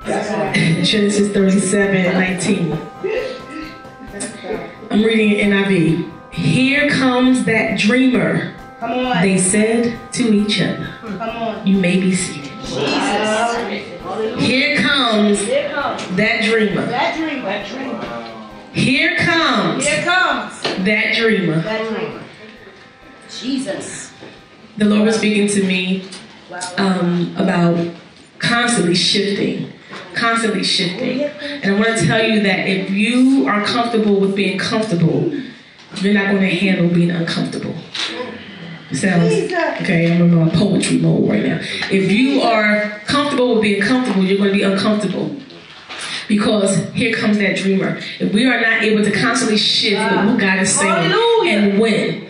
Genesis 37:19. I'm reading it NIV. Here comes that dreamer. Come on. They said to each other. Come on. You may be seated. Here comes that dreamer. That dreamer. Here comes that dreamer. Jesus. The Lord was speaking to me about constantly shifting. And I want to tell you that if you are comfortable with being comfortable, you're not going to handle being uncomfortable. Sounds okay. I'm in my poetry mode right now. If you are comfortable with being comfortable, you're going to be uncomfortable. Because here comes that dreamer. If we are not able to constantly shift with what God is saying and when,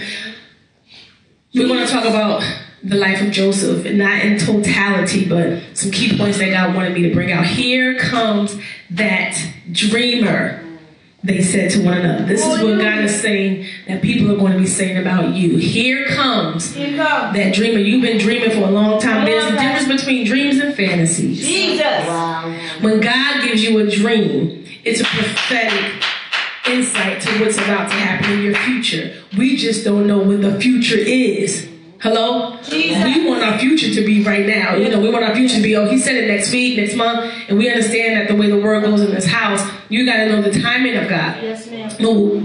we're going to talk about the life of Joseph, not in totality, but some key points that God wanted me to bring out. Here comes that dreamer, they said to one another. This is what God is saying that people are going to be saying about you. Here comes that dreamer. You've been dreaming for a long time. There's a difference between dreams and fantasies. Jesus. Wow. When God gives you a dream, it's a prophetic insight to what's about to happen in your future. We just don't know when the future is. Hello? Jesus. We want our future to be right now. You know, we want our future to be, he said it next week, next month, and we understand that the way the word goes in this house, you got to know the timing of God. Yes, ma'am.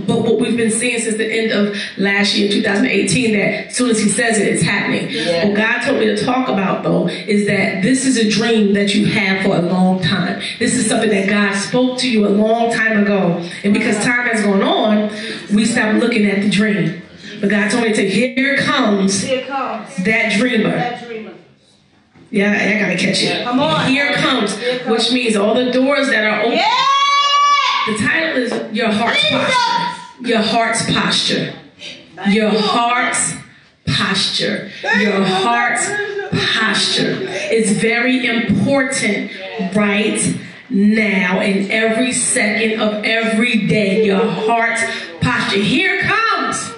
But what we've been seeing since the end of last year, 2018, that as soon as he says it, it's happening. Yeah. What God told me to talk about, though, is that this is a dream that you've had for a long time. This is something that God spoke to you a long time ago. And because time has gone on, we stopped looking at the dream. But God told me to say, here comes that dreamer. Yeah, I gotta catch it. Come on. Here comes, which means all the doors that are open. Yeah! The title is Your Heart's Posture. Your Heart's Posture. Your Heart's Posture. Your Heart's Posture. It's very important right now in every second of every day. Your heart's posture. Here comes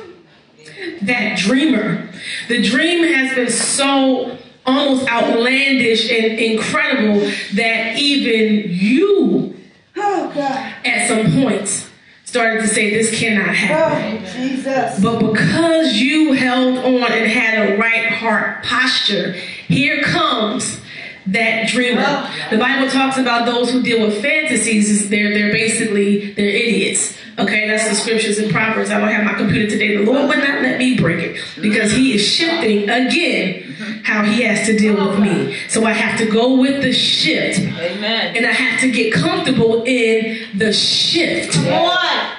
that dreamer. The dream has been so almost outlandish and incredible that even you, at some point, started to say this cannot happen. Jesus. But because you held on and had a right heart posture, here comes that dreamer. The Bible talks about those who deal with fantasies. They're idiots. Okay, that's the scriptures in Proverbs. I don't have my computer today. The Lord would not let me break it because he is shifting again how he has to deal with me. So I have to go with the shift. Amen. And I have to get comfortable in the shift. Come on.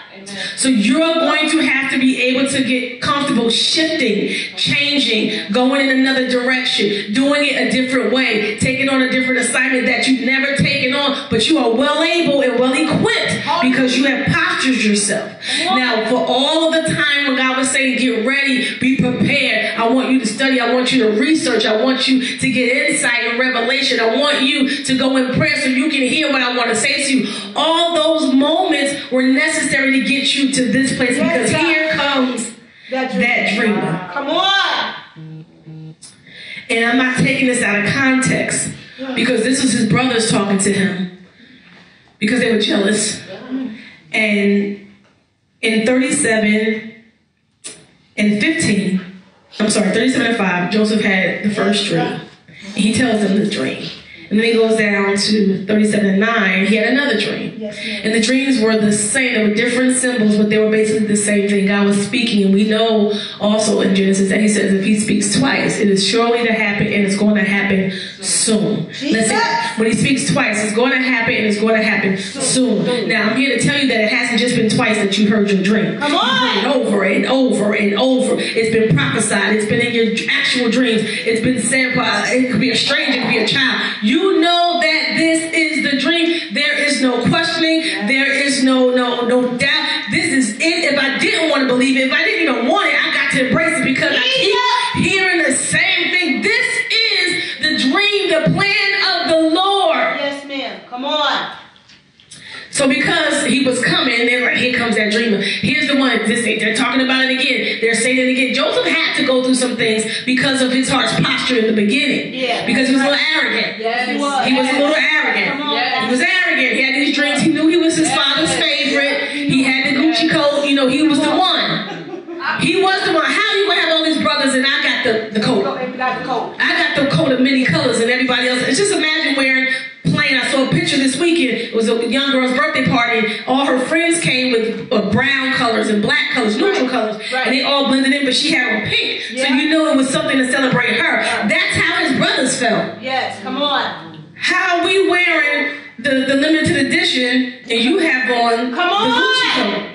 So you're going to have to be able to get comfortable shifting, changing, going in another direction, doing it a different way, taking on a different assignment that you've never taken on, but you are well able and well equipped because you have postured yourself. Now, for all of the time when God was saying, get ready, be prepared, I want you to study, I want you to research, I want you to get insight and revelation, I want you to go in prayer so you can hear what I want to say to you. All those moments were necessary to get you to this place because here comes that dreamer. Come on. And I'm not taking this out of context because this was his brothers talking to him because they were jealous. And in 37 and 5, Joseph had the first dream. And he tells them the dream. And then he goes down to 37 and 9. He had another dream. And the dreams were the same. They were different symbols, but they were basically the same thing. God was speaking. And we know also in Genesis that he says if he speaks twice, it is surely to happen and it's going to happen soon. Listen, when he speaks twice, it's going to happen and it's going to happen soon. Now, I'm here to tell you that it hasn't just been twice that you heard your dream. Come on. You've heard it over and over and over. It's been prophesied. It's been in your actual dreams. It's been said. It could be a stranger. It could be a child. You know that this is the dream. There is no questioning. There is no doubt. This is it. If I didn't want to believe it, if I didn't even want it, I got to embrace it because I keep hearing the same thing. This is the dream, the plan of the Lord. Yes, ma'am. Come on. So because he was coming, they're like, here comes that dreamer. Here's the one. They're talking about it again. They're saying it again. Joseph had to go through some things because of his heart's posture in the beginning. Yeah. Because he was a little arrogant. Yes, he was a little arrogant. arrogant. He was arrogant. He had these dreams. He knew he was his father's favorite. He had the Gucci coat. You know, he was the one. He was the one. How you gonna have all these brothers and I got the coat? I got the coat of many colors and everybody else. It's just imagine wearing plain. I saw a picture this weekend. It was a young girl's birthday party. All her friends came with brown colors and black colors, neutral colors, and they all blended in, but she had on pink. So you know it was something to celebrate her. That's how his brothers felt. Yes, come on. How are we wearing the limited edition and you have on the Gucci coat?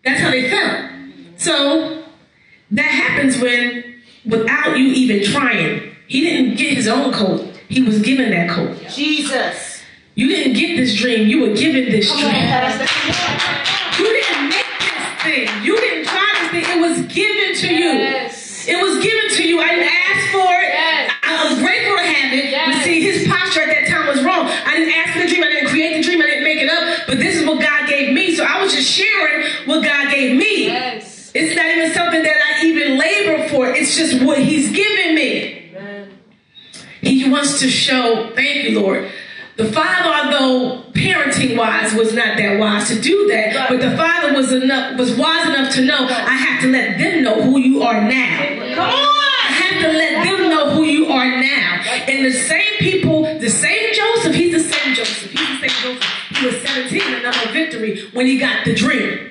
That's how they felt. So that happens when, without you even trying, he didn't get his own coat. He was given that coat. Jesus. You didn't get this dream. You were given this dream. You didn't make this thing. You didn't try this thing. It was given to you. Yes. It was given to you. I didn't ask for it. Yes. I was grateful to have it. Yes. But see, his posture at that time was wrong. I didn't ask for the dream. I didn't create the dream. I didn't make it up. But this is what God gave me. So I was just sharing what God gave me. Yes. It's not even something that I even labor for. It's just what he's given me. Amen. He wants to show, thank you, Lord. The father, although parenting-wise was not that wise to do that, but the father was wise enough to know, I have to let them know who you are now. Come on! I have to let them know who you are now. And the same people, the same Joseph, he's the same Joseph. He's the same Joseph. He was 17 and not a victory when he got the dream.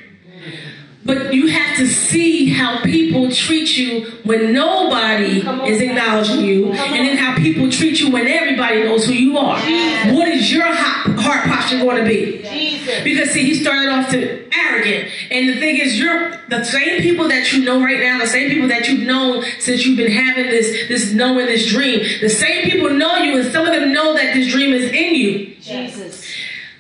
But you have to see how people treat you when nobody is acknowledging you, and then how people treat you when everybody knows who you are. Jesus. What is your heart posture going to be? Jesus. Because see, he started off to arrogant, and the thing is, you're the same people that you know right now, the same people that you've known since you've been having this knowing this dream. The same people know you, and some of them know that this dream is in you. Jesus.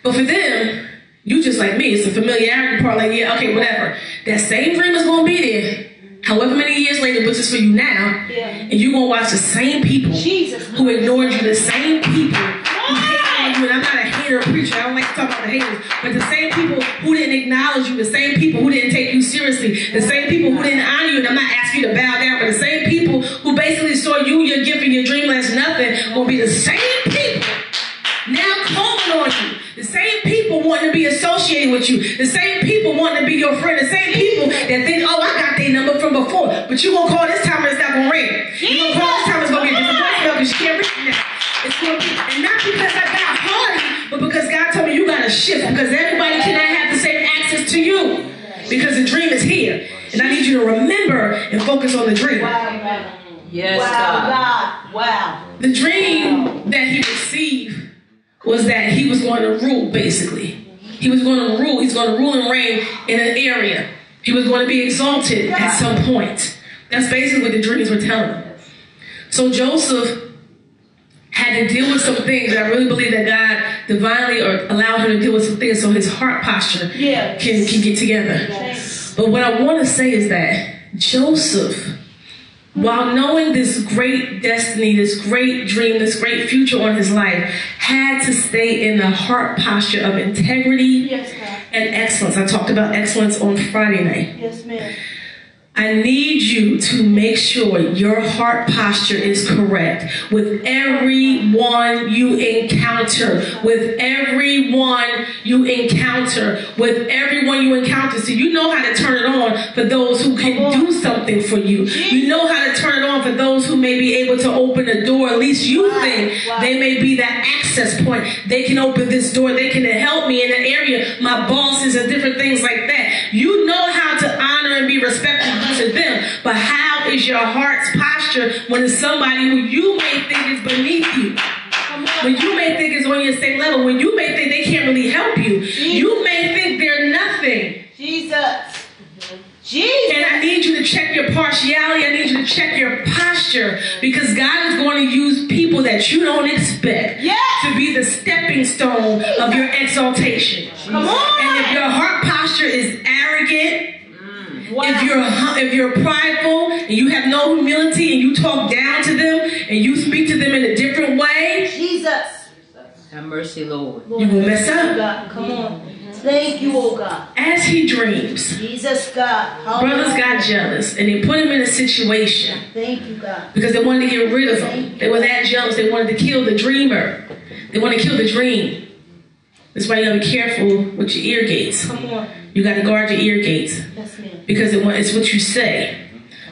But for them, you just like me. It's a familiarity part. Like, yeah, okay, whatever. That same dream is going to be there. However many years later, but just for you now. Yeah. And you're going to watch the same people who ignored you, the same people who hated on you. And I'm not a hater preacher. I don't like to talk about the haters. But the same people who didn't acknowledge you, the same people who didn't take you seriously, the same people who didn't honor you. And I'm not asking you to bow down, but the same people who basically saw you, your gift, and your dream as nothing will be the same people now calling on you. The same people wanting to be associated with you. The same people wanting to be your friend. The same people that think, oh, I got their number from before. But you're going to call this time and it's not going to ring. You're going to call this time, it's going to be a different voicemail because she can't reach me now. It's going to be, and not because I got hardy, but because God told me you got to shift, because everybody cannot have the same access to you. Because the dream is here. And I need you to remember and focus on the dream. Wow. Yes, God. Wow. The dream that he received was that he was going to rule, basically. He was going to rule. He's going to rule and reign in an area. He was going to be exalted at some point. That's basically what the dreams were telling him. So Joseph had to deal with some things. I really believe that God divinely allowed him to deal with some things so his heart posture can get together. Yes. But what I want to say is that Joseph, while knowing this great destiny, this great dream, this great future on his life, had to stay in the heart posture of integrity and excellence. I talked about excellence on Friday night. Yes, ma'am. I need you to make sure your heart posture is correct with everyone you encounter, with everyone you encounter, with everyone you encounter. So you know how to turn it on for those who can do something for you. You know how to turn it on for those who may be able to open a door. At least you think they may be that access point. They can open this door. They can help me in the area, my bosses and different things like that. You know how to honor and be respectful to them, but how is your heart's posture when it's somebody who you may think is beneath you, when you may think is on your same level, when you may think they can't really help you, you may think they're nothing. Jesus. And I need you to check your partiality. I need you to check your posture, because God is going to use people that you don't expect to be the stepping stone of your exaltation. Come on. And if your heart posture is arrogant, if you're prideful and you have no humility and you talk down to them and you speak to them in a different way, Jesus, have mercy, Lord. You will mess up. God, come on. Thank you, oh God. As he dreams, Jesus, God, brothers got jealous and they put him in a situation. Thank you, God. Because they wanted to get rid of him. They were that jealous. They wanted to kill the dreamer. They want to kill the dream. That's why you got to be careful with your ear gates. Come on. You got to guard your ear gates. Yes, ma'am. Because it's what you say.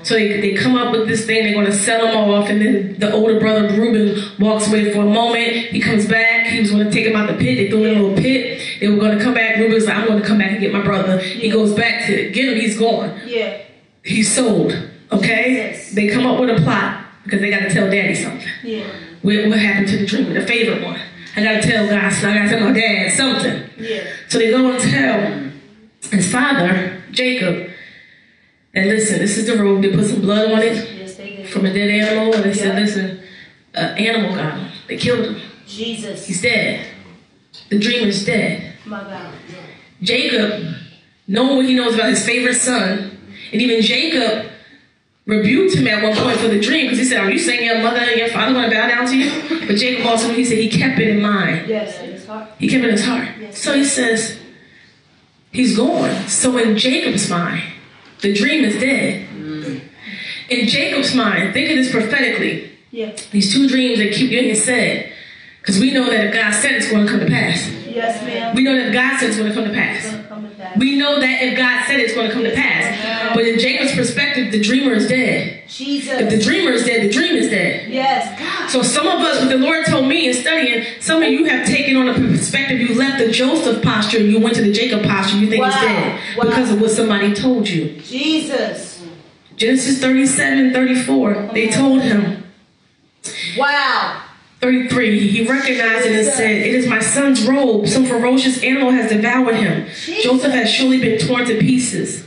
So they come up with this thing, they're going to sell them off, and then the older brother, Reuben, walks away for a moment. He comes back. He was going to take him out the pit. They threw him in a little pit. They were going to come back. Reuben's like, I'm going to come back and get my brother. Yeah. He goes back to get him. He's gone. Yeah. He's sold. Okay? Yes. They come up with a plot because they got to tell daddy something. Yeah. What happened to the dream? The favorite one. I got to tell God, so I got to tell my dad something. Yeah. So they go and tell his father, Jacob, and listen, this is the robe. They put some blood on it. Yes, they did. From a dead animal. And they said, listen, an animal got him. They killed him. Jesus. He's dead. The dream is dead. My God. Jacob, knowing what he knows about his favorite son, and even Jacob rebuked him at one point for the dream, because he said, are you saying your mother and your father going to bow down to you? But Jacob also, he said he kept it in mind. Yes, in his heart. He kept it in his heart. Yes. So he says, he's gone. So in Jacob's mind, the dream is dead. In Jacob's mind, think of this prophetically. Yeah. These two dreams that keep getting said. Because we know that if God said it's going to come to pass. Yes, ma'am. We know that if God said it's going to come to pass. We know that if God said it's going to come to pass. But in Jacob's perspective, the dreamer is dead. Jesus. If the dreamer is dead, the dream is dead. Yes, God. So some of us, what the Lord told me in studying, some of you have taken on a perspective. You left the Joseph posture, you went to the Jacob posture. You think it's dead because of what somebody told you. Jesus. Genesis 37:34. They told him. Wow. 33, he recognized it and said, it is my son's robe. Some ferocious animal has devoured him. Jesus. Joseph has surely been torn to pieces.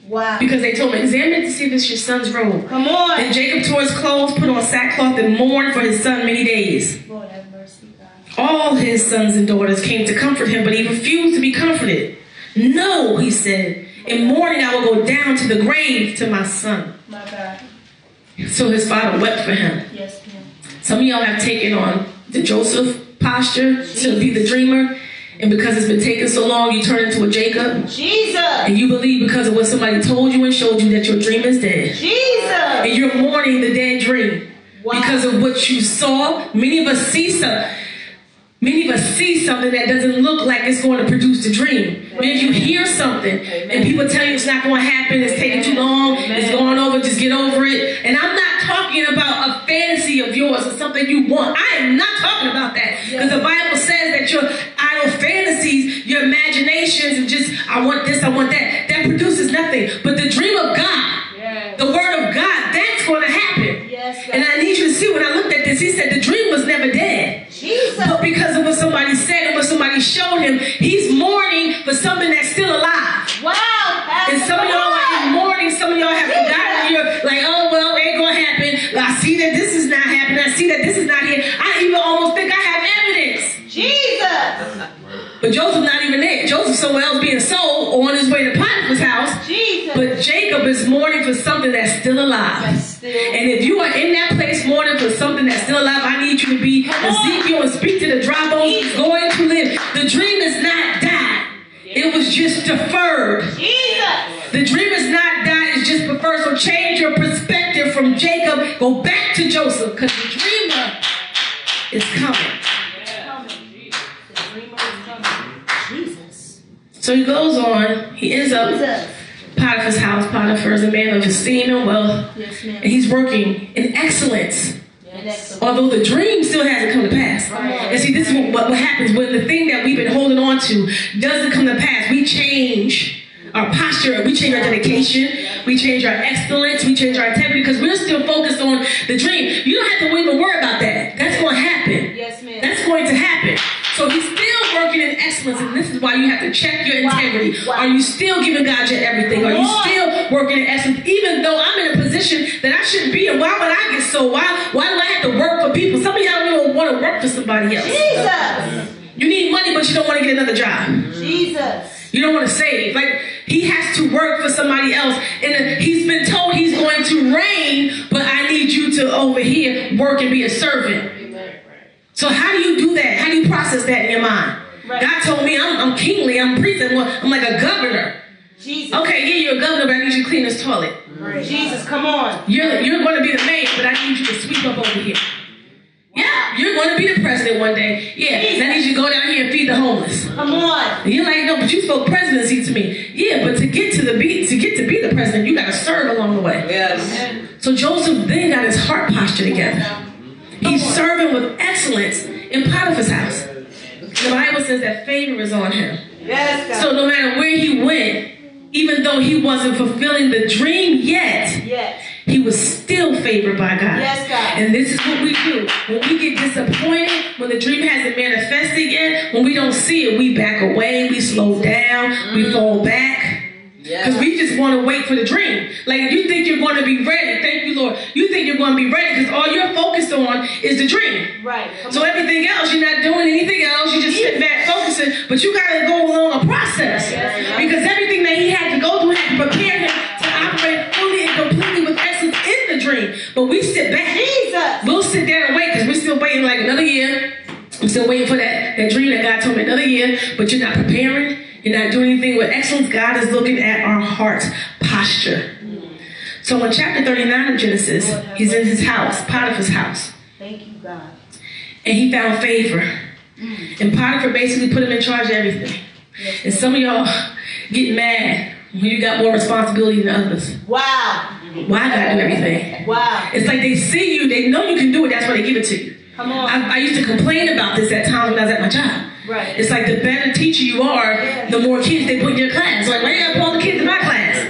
Wow. Because they told him, examine it to see if it's your son's robe. Come on. And Jacob tore his clothes, put on sackcloth, and mourned for his son many days. Lord have mercy, God. All his sons and daughters came to comfort him, but he refused to be comforted. No, he said, in mourning I will go down to the grave to my son. My God. So his father wept for him. Yes, ma'am. Some of y'all have taken on the Joseph posture to be the dreamer. And because it's been taking so long, you turn into a Jacob. Jesus. And you believe because of what somebody told you and showed you that your dream is dead. Jesus. And you're mourning the dead dream. Wow. Because of what you saw. Many of us see something that doesn't look like it's going to produce the dream. But if you hear something and people tell you it's not going to happen, it's taking too long, it's going over, just get over it. And I'm not talking about a fantasy of yours or something you want. I am not talking about that. Because the Bible says that your idle fantasies, your imaginations, and just, I want this, I want that, that produces nothing. But the dream of God, the word of God, that's going to happen. Yes, and I need you to see, when I looked at this, he said the dream was never dead. Jesus. But because of what somebody said and what somebody showed him, he's mourning for something that's still alive. Wow. And some of y'all are in mourning. Some of y'all have forgotten. You're like, oh, well, it ain't going to happen. I see that this is not happening. I see that this is not here. I even almost think I have evidence. Jesus. But Joseph's not even there. Joseph's somewhere else being sold or on his way to Potiphar's house. Jesus. But Jacob is mourning for something that's still alive. And if you are in that place mourning for something that's still alive, I need you to be Ezekiel and speak to the dry bones going to live. The dream is not died. It was just deferred. Jesus. The dream is not died. It's just deferred. So change your perspective from Jacob. Go back to Joseph, because the dreamer is coming. So he goes on. He ends up Potiphar's house. Potiphar is a man of esteem and wealth. Yes, ma'am. And he's working in excellence. Although the dream still hasn't come to pass. And see, this is what happens when the thing that we've been holding on to doesn't come to pass. We change our posture, we change our dedication, we change our excellence, we change our integrity, because we're still focused on the dream. You don't have to even worry about that. That's going to happen. Yes, ma'am. That's going to happen. So he's still working in excellence, and this is why you have to check your integrity. Wow. Are you still giving God your everything? Are you still working in excellence? Even though I'm in a position that I shouldn't be in, why would I get sold? Why do I have to work for people? Some of y'all don't even want to work for somebody else. Jesus. You need money, but you don't want to get another job. Jesus. You don't want to save. Like, he has to work for somebody else. And he's been told he's going to reign, but I need you to over here work and be a servant. So how do you do that? How do you process that in your mind? Right. God told me I'm kingly, I'm priest, I'm like a governor. Jesus. Okay, yeah, you're a governor, but I need you to clean this toilet. Right. Jesus, come on. You're going to be the mayor, but I need you to sweep up over here. Yeah, You're going to be the president one day. Yeah, that means you go down here and feed the homeless. Come on. And you're like, no, but you spoke presidency to me. Yeah, but to get to be the president, you got to serve along the way. Yes. So Joseph then got his heart posture together. He's serving with excellence in Potiphar's house. The Bible says that favor is on him. Yes, God. So no matter where he went, even though he wasn't fulfilling the dream yet, Yes. he was still favored by God. Yes, God. And this is what we do. When we get disappointed, when the dream hasn't manifested yet, when we don't see it, we back away, we slow down, we fall back. Because we just want to wait for the dream. Like, you think you're going to be ready. Thank you, Lord. You think you're going to be ready because all you're focused on is the dream. Right. So everything else, you're not doing anything else. You just sit back focusing. But you got to go along a process. Because everything that he had to go through had to prepare him to operate fully and completely with excellence in the dream. But we sit back. Jesus. We'll sit there and wait because we're still waiting like another year. I'm still waiting for that dream that God told me another year. But you're not preparing. You're not doing anything with excellence. God is looking at our heart posture. So in chapter 39 of Genesis, he's in his house, Potiphar's house. Thank you, God. And he found favor. And Potiphar basically put him in charge of everything. And some of y'all get mad when you got more responsibility than others. Wow. Why I gotta do everything? Wow. It's like they see you, they know you can do it, that's why they give it to you. Come on. I used to complain about this at times when I was at my job. Right. It's like the better teacher you are, the more kids they put in your class. Like, why you gotta put all the kids in my class?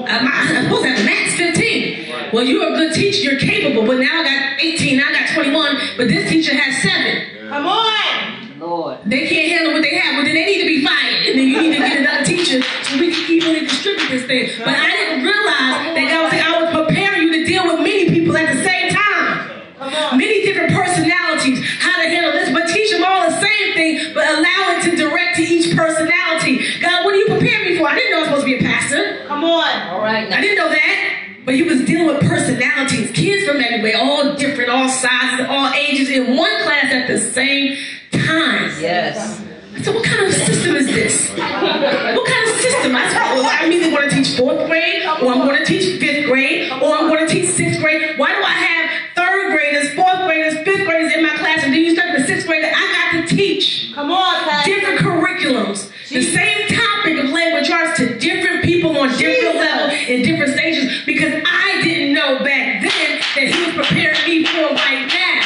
I'm supposed to have a max 15. Well, you're a good teacher, you're capable, but now I got 18, now I got 21, but this teacher has 7. Come on. Lord. They can't handle what they have, but then they need to be fired. And then you need to get another teacher so we can evenly distribute this thing. But I didn't realize that God was saying, I was preparing you to deal with many people at the same time. Many different personalities, how to handle this, but teach them all the same thing, but allow it to direct to each personality. God, what are you preparing me for? I didn't know I was supposed to be a pastor. Come on. All right. I didn't know that. But he was dealing with personalities, kids from everywhere, all different, all sizes, all ages, in one class at the same time. Yes. I said, what kind of system is this? What kind of system? I said, well, I'm either going to teach 4th grade, or I'm going to teach 5th grade, or I'm going to teach 6th grade. Why do I have 3rd graders, 4th graders, 5th graders in my class, and then you start the 6th grader? I got to teach. Come on, Pastor. Different curriculums. The same topic of language arts to different people on different levels in different stages, because I didn't know back then that he was preparing me for right now.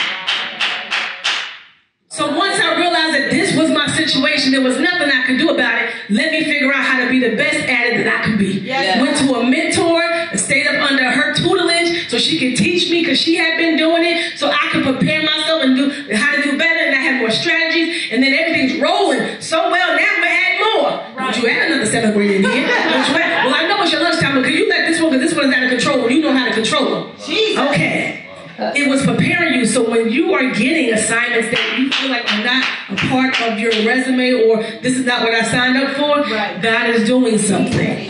So once I realized that this was my situation, there was nothing I could do about it. Let me figure out how to be the best at it that I could be. Yes. Went to a mentor, stayed up under her tutelage so she could teach me, because she had been doing it, so I could prepare myself and do how to do better, and I had more strategies, and then everything's rolling so well. Now I'm gonna add more. Right. Don't you add another 7th grade in here? Don't you add? Well, I know it's your lunchtime, but can you let this one, because this one is out of control, and you know how to control them. Jesus. Okay. It was preparing you, so when you are getting assignments that you feel like are not a part of your resume, or this is not what I signed up for, right. God is doing something.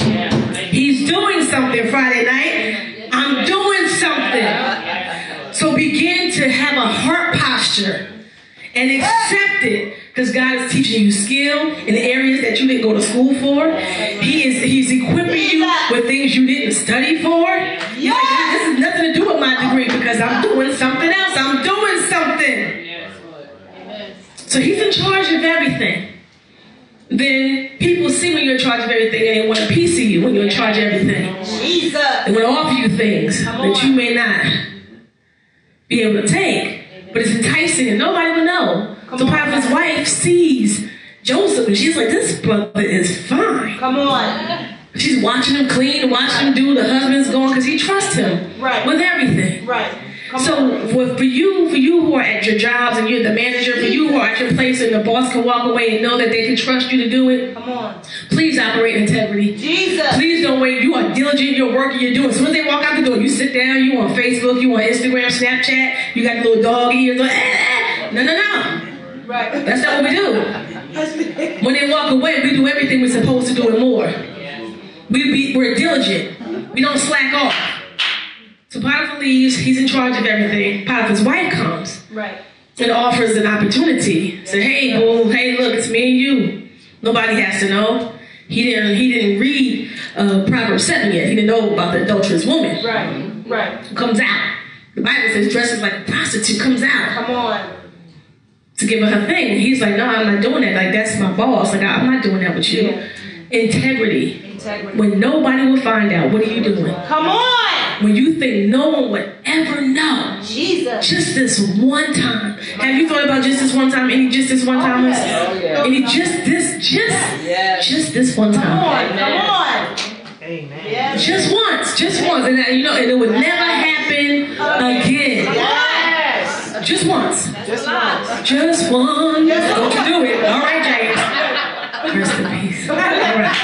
He's doing something Friday night. I'm doing something. So begin to have a heart posture and accept it, because God is teaching you skill in areas that you didn't go to school for. He's equipping you with things you didn't study for. You're like, this has nothing to do with my degree, because I'm doing something else. I'm doing something. So he's in charge of everything. Then people see when you're in charge of everything, and they want a piece of you when you're in charge of everything. Jesus. They want to offer you things that you may not be able to take. But it's enticing, and nobody will know. So Potiphar's wife sees Joseph, and she's like, this brother is fine. Come on. She's watching him clean, watching him do. The husband's going, because he trusts him with everything. Right. So for you who are at your jobs and you're the manager, for you who are at your place and the boss can walk away and know that they can trust you to do it, come on. Please operate in integrity. Jesus. Please don't wait. You are diligent, you're working, you're doing. As soon as they walk out the door, you sit down, you on Facebook, you on Instagram, Snapchat, you got the little dog ears. No. Right. That's not what we do. When they walk away, we do everything we're supposed to do and more. We're diligent. We don't slack off. So Potiphar leaves, he's in charge of everything. Potiphar's wife comes and offers an opportunity. Say, hey, boo, hey, look, it's me and you. Nobody has to know. He didn't read Proverbs 7 yet. He didn't know about the adulterous woman. Right. Who comes out. The Bible says dresses like a prostitute comes out. Come on. To give her her thing. And he's like, no, I'm not doing that. Like, that's my boss. Like, I'm not doing that with you. Yeah. Integrity. When nobody will find out, what are you doing? Come on. When you think no one would ever know. Jesus. Just this one time. Have you thought about just this one time? Any just this one timers? Any just this one time? Come on. Come on. Amen. Yes. Just once. And you know, and it would never happen again. Yes. Just once. Just once. Just one. Don't you do it. All right, James. Rest in peace. All right.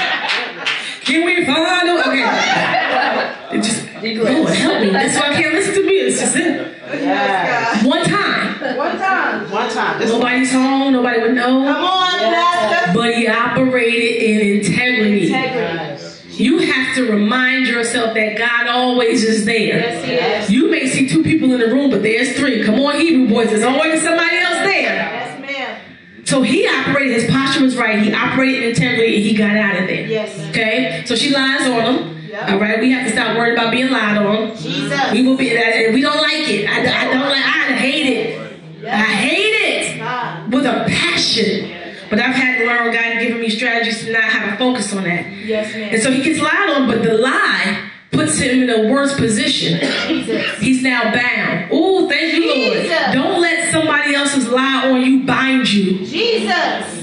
Can we find out? Okay. It just, Lord, help me. That's why I can't listen to music. It's just it. Yes. One time. One time. One time. Nobody's home. Nobody would know. Come on, Pastor. But he operated in integrity. Integrity. You have to remind yourself that God always is there. Yes, he is. You may see 2 people in the room, but there's 3. Come on, Hebrew boys. There's always somebody else there. Yes, ma'am. So he operated, his posture was right. He operated in integrity and he got out of there. Yes. Okay? So she lies on him. Yep. All right? We have to stop worrying about being lied on. Jesus. We will be that, and we don't like it. I hate it. Yes. I hate it God. with a passion. But I've had to learn, God has given me strategies to not have to focus on that. Yes, ma'am. And so he gets lied on, but the lie puts him in a worse position. Jesus. He's now bound. Ooh, thank you, Lord. Jesus. Don't let somebody else's lie on you bind you. Jesus.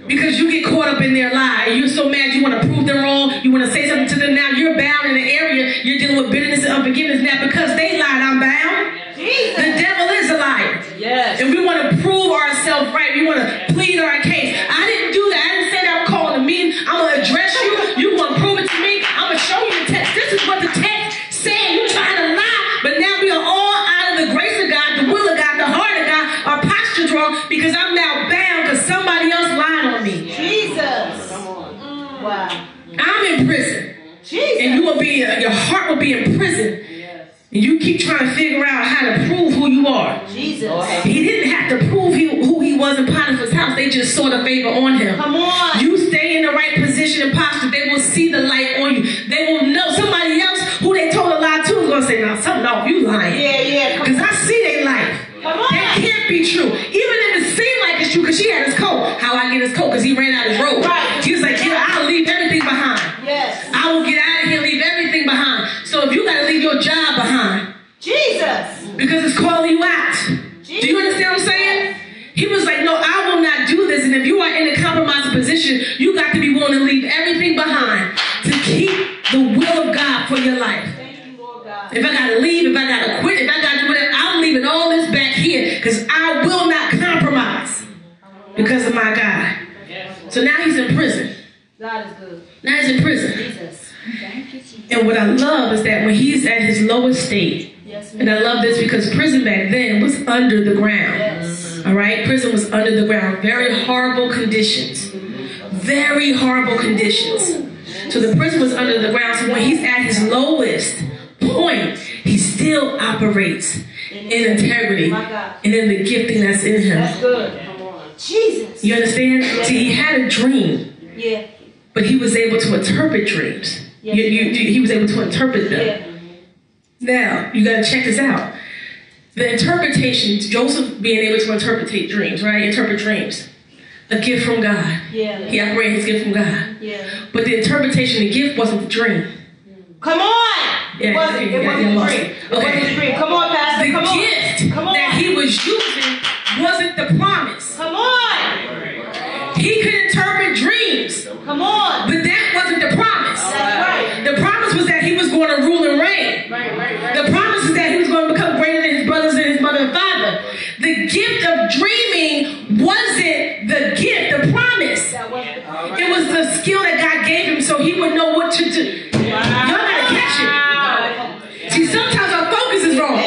Because you get caught up in their lie. And you're so mad you want to prove them wrong. You want to say something to them. Now you're bound in an area. You're dealing with bitterness and unforgiveness. Now because they lied, I'm bound. Jesus. The devil is a liar. Yes. And we want to prove ourselves right. We want to plead our case. I didn't do that. I didn't say that. I'm calling a meeting. I'm going to address you. You want to prove it to me. I'm going to show you the text. This is what the text said. You're trying to lie. But now we are all out of the grace of God, the will of God, the heart of God. Our posture's wrong because I'm now bound because somebody else lied on me. Jesus. Wow. I'm in prison. Jesus. And you will be, your heart will be in prison. And you keep trying to figure out how to prove who you are. Jesus. He didn't have to prove who he was in Potiphar's house. They just saw the favor on him. Come on. You stay in the right position and posture. They will see the light on you. They will know somebody else who they told a lie to is going to say, no, something off. You lying. Yeah. Because I see their life. Come on. That can't be true. Even if it seemed like it's true because she had his coat. How I get his coat? Because he ran out his robe. Right. He was like, yeah, I'll leave everything behind. Yes. I will get out of here, leave everything behind. So if you got to leave your job behind, Jesus. because it's calling you out. Jesus. Do you understand what I'm saying? He was like, no, I will not do this. And if you are in a compromising position, you got to be willing to leave everything behind to keep the will of God for your life. Thank you, Lord God. If I got to leave, if I got to quit, if I got to do whatever, I'm leaving all this back here because I will not compromise because of my God. So now he's in prison. God is good. Now he's in prison. Jesus. Thank you, Jesus. And what I love is that when he's at his lowest state, Yes, ma'am. and I love this because prison back then was under the ground. Yes. All right? Prison was under the ground. Very horrible conditions. Very horrible conditions. So the prison was under the ground. So when he's at his lowest point, he still operates in integrity and in the gifting that's in him. That's good. Come on. Jesus. You understand? See, he had a dream, Yeah. but he was able to interpret dreams. Yes. He was able to interpret them. Yeah. Now, you got to check this out. The interpretations, Joseph being able to interpret dreams, right? Interpret dreams. A gift from God. Yeah. He operated his gift from God. Yeah. But the interpretation, the gift wasn't the dream. Come on. Yeah, It wasn't you a dream. okay. It wasn't a dream. Come on, Pastor. The Come on. gift Come on. that he was using wasn't the promise. Come on. He could interpret dreams, Come on. but that wasn't the promise. That's right. The promise was that he was going to rule and reign. Right. The promise is that he was going to become greater than his brothers and his mother and father. The gift of dreaming wasn't the gift, the promise. That wasn't the It was the skill that God gave him so he would know what to do. Y'all gotta catch it. See, sometimes our focus is wrong.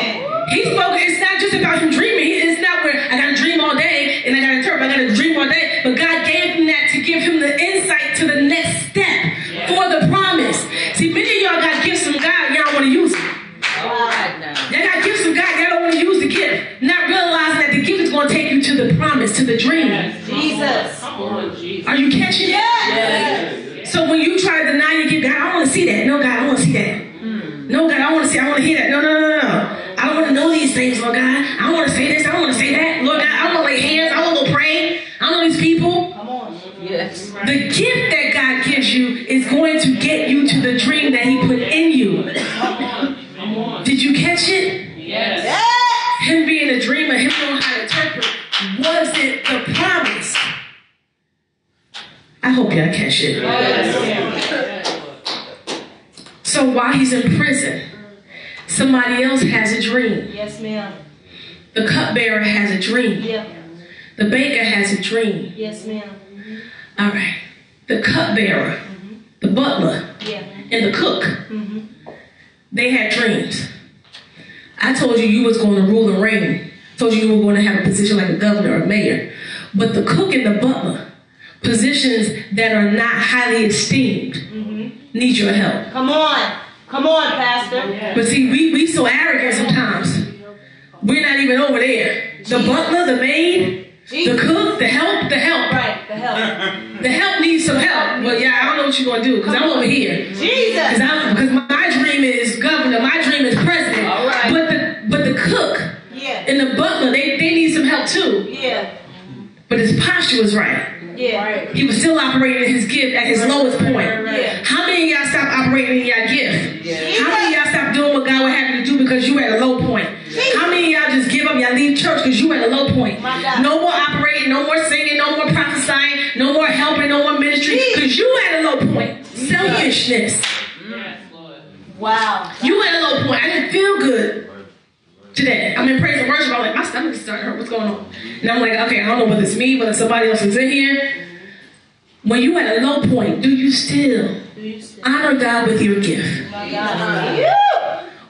He's focused, it's not just about him dreaming. It's not where I gotta dream all day and I gotta interpret, I gotta dream all day. But God gave him that to give him the insight to the next step for the promise. See, many of y'all got gifts from God, y'all don't want to use it. Y'all got gifts from God, y'all don't want to use the gift. Not realizing that the gift is going to take you to the promise, to the dream. Jesus. Are you catching it? Yes. So when you try to deny your gift, God, I don't want to see that. No, God, I don't want to see that. No, God, I want to see, I want to hear that. No. I I want to know these things, Lord God. I want to say this. I want to say that. Lord God, I want to lay hands. I want to go pray. I know these people. Come on. Yes. The gift that God gives you is going to get you to the dream that he put in you. Did you catch it? Yes. Him being a dreamer, him knowing how to interpret, wasn't the promise. I hope y'all catch it. So while he's in prison, somebody else has a dream. Yes, ma'am. The cupbearer has a dream. Yeah. The baker has a dream. Yes, ma'am. All right. The cupbearer, the butler, Yeah. and the cook, they had dreams. I told you was going to rule and reign. I told you were going to have a position like a governor or mayor. But the cook and the butler, positions that are not highly esteemed, need your help. Come on. Come on, Pastor. But see, we so arrogant sometimes. We're not even over there. The butler, the maid, the cook, the help. Right, the help. The help needs some help. Well, yeah, I don't know what you're going to do because I'm over here. Jesus. Because my dream is governor. My dream is president. All right. But the cook Yeah. and the butler, they need some help too. Yeah. But his posture was right. Yeah. Right. He was still operating in his gift at his lowest point. Yeah. How many of y'all stopped operating in your gift? How many of y'all stopped doing what God would have you to do because you at a low point? How many of y'all just give up, y'all leave church because you at a low point? No more operating, no more singing, no more prophesying, no more helping, no more ministry because you at a low point. Selfishness. Wow. You at a low point. I didn't feel good today. I'm in praise and worship. I'm like, my stomach is starting to hurt. What's going on? And I'm like, okay, I don't know whether it's me, whether somebody else is in here. When you at a low point, do you still honor God with your gift?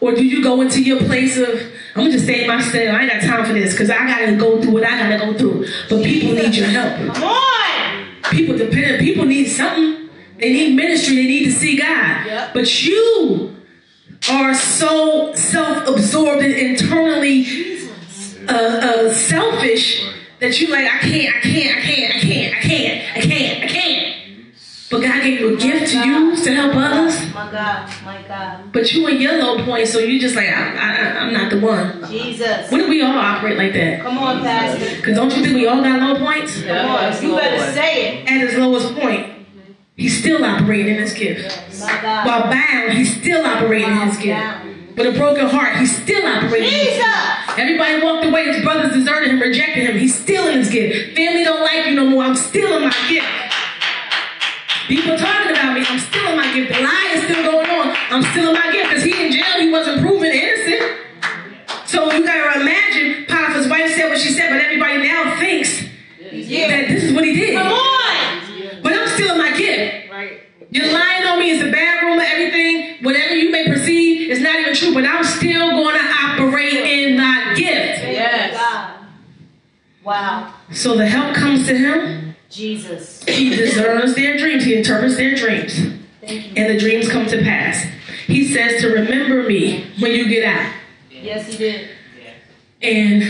Or do you go into your place of, I'm going to just say myself, I ain't got time for this because I got to go through what I got to go through. But people need your help. Come on. People dependent. People need something. They need ministry. They need to see God. Yep. But you are so self-absorbed and internally selfish that you like, I can't. But God gave you a gift to use to help others. My God. But you in your low point, so you just like, I'm not the one. Jesus. When do we all operate like that? Come on, Pastor. Because don't you think we all got low points? Come on. You better say it. At his lowest point, he's still operating in his gift. My God. While bound, he's still operating in his gift. With a broken heart, he's still operating in his gift. Jesus. Everybody walked away. His brothers deserted him, rejected him. He's still in his gift. Family don't like you no more. I'm still in my gift. People talking about me. I'm still in my gift. The lie is still going on. I'm still in my gift. Because he in jail, he wasn't proven innocent. So you got to imagine, Potiphar's wife said what she said, but everybody now thinks that this is what he did. Come on. But I'm still in my gift. Right. You're lying on me. It's a bad rumor. Everything, whatever you may perceive, is not even true. But I'm still going to operate in my gift. Yes. Wow. So the help comes to him. Jesus. He discerns their dreams. He interprets their dreams. And the dreams come to pass. He says to remember me when you get out. Yes, he did. And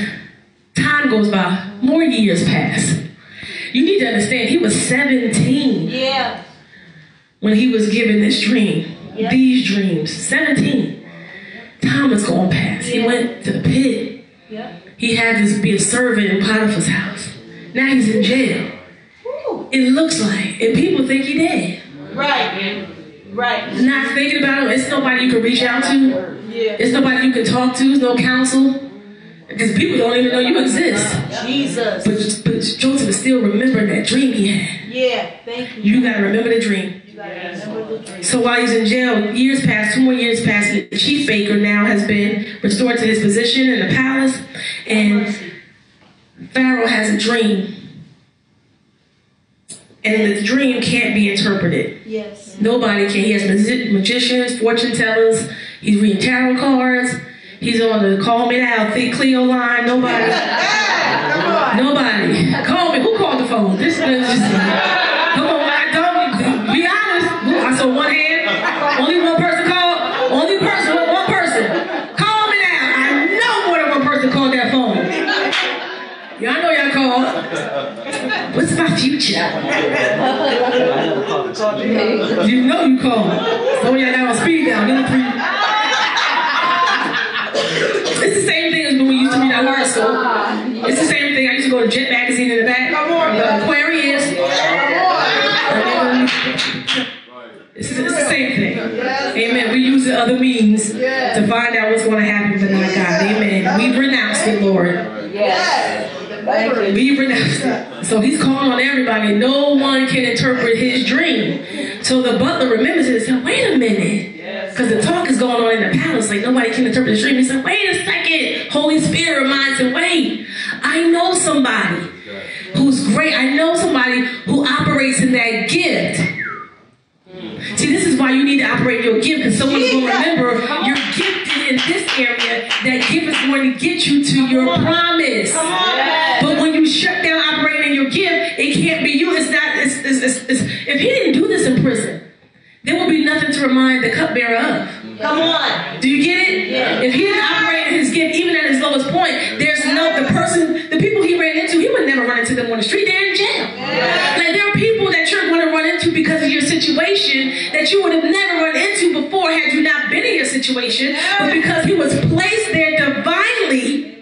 time goes by. More years pass. You need to understand, he was 17 when he was given this dream. Yep. These dreams. 17. Time is going past. He went to the pit. Yep. He had to be a servant in Potiphar's house. Now he's in jail. It looks like. And people think he dead. Right. Not thinking about him. It's nobody you can reach out to. Yeah. It's nobody you can talk to. There's no counsel. Because people don't even know you exist. Jesus. But Joseph is still remembering that dream he had. Yeah, thank you. You got to remember the dream. You gotta remember the dream. So while he's in jail, years pass, 2 more years pass, and the chief baker now has been restored to his position in the palace. And Pharaoh has a dream. And the dream can't be interpreted. Yes. Nobody can. He has magicians, fortune tellers. He's reading tarot cards. He's on the call me now, Cleo line. Nobody. Nobody. Call me. Who called the phone? This is just. Come on, don't be honest. I saw one hand. Only one person called. Only person. One person. Call me now. I know more than one person called that phone. Y'all know y'all called. What's my future? You know you called. Oh, y'all got on speed down. It's the with a jet magazine in the back. Come on, The Aquarius. Come It's the same thing. Amen. We use the other means to find out what's going to happen, but not God. Amen. We renounced it, Lord. We renounced it. So he's calling on everybody. No one can interpret his dream. So the butler remembers it and said, wait a minute. Because the talk is going on in the palace. Like nobody can interpret his dream. He said, wait a second. Holy Spirit reminds him, wait. I know somebody who's great. I know somebody who operates in that gift. See, this is why you need to operate your gift, because someone's going to remember you're gifted in this area. That gift is going to get you to your promise. But when you shut down operating in your gift, it can't be you. It's not. If he didn't do this in prison, there will be nothing to remind the cupbearer of. Come on. Do you get it? Yeah. If he didn't operate in his gift, even at his lowest point, there's the people he ran into, he would never run into them on the street. They're in jail. Like there are people that you're going to run into because of your situation that you would have never run into before had you not been in your situation. But because he was placed there divinely,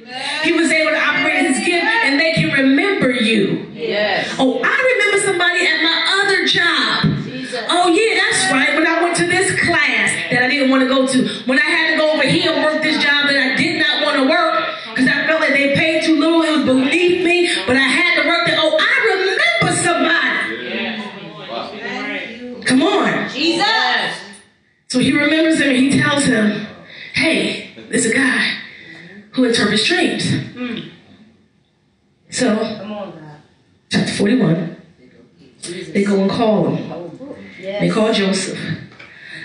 he was able to operate in his gift, and they can remember you. Yes. Oh, I remember somebody at my other job. Oh yeah, that's right. When I went to this class that I didn't want to go to, when I had to go over here and work this job that I did not want to work because I felt like they paid too little, it was beneath me, but I had to work there. Oh, I remember somebody. Come on. Jesus. So he remembers him and he tells him, hey, there's a guy who interprets dreams. So, chapter 41, they go and call him. They call Joseph.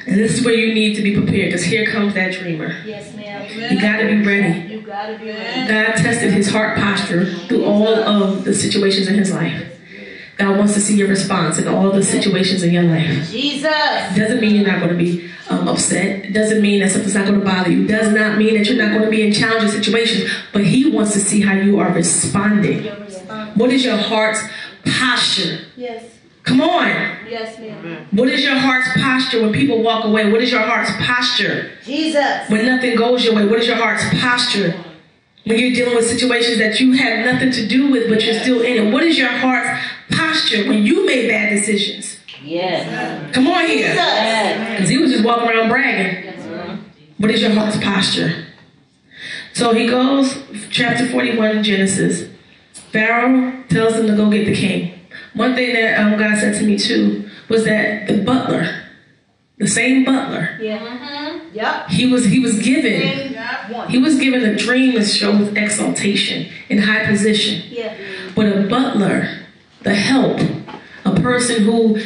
And this is where you need to be prepared, because here comes that dreamer. Yes, ma'am. You got to be ready. You got to be ready. God tested his heart posture through all of the situations in his life. God wants to see your response in all the situations in your life. Jesus. Doesn't mean you're not going to be upset. It doesn't mean that something's not going to bother you. Does not mean that you're not going to be in challenging situations. But he wants to see how you are responding. What is your heart's posture? Yes. Come on. Yes, ma'am. What is your heart's posture when people walk away? What is your heart's posture Jesus. when nothing goes your way? What is your heart's posture when you're dealing with situations that you had nothing to do with, but you're still in it? What is your heart's posture when you made bad decisions? Yes. Come on here. Yes. Because he was just walking around bragging. What is your heart's posture? So he goes, chapter 41 in Genesis. Pharaoh tells him to go get the king. One thing that God said to me too was that the butler, the same butler, he was given a dream that shows exaltation in high position. But a butler, the help, a person who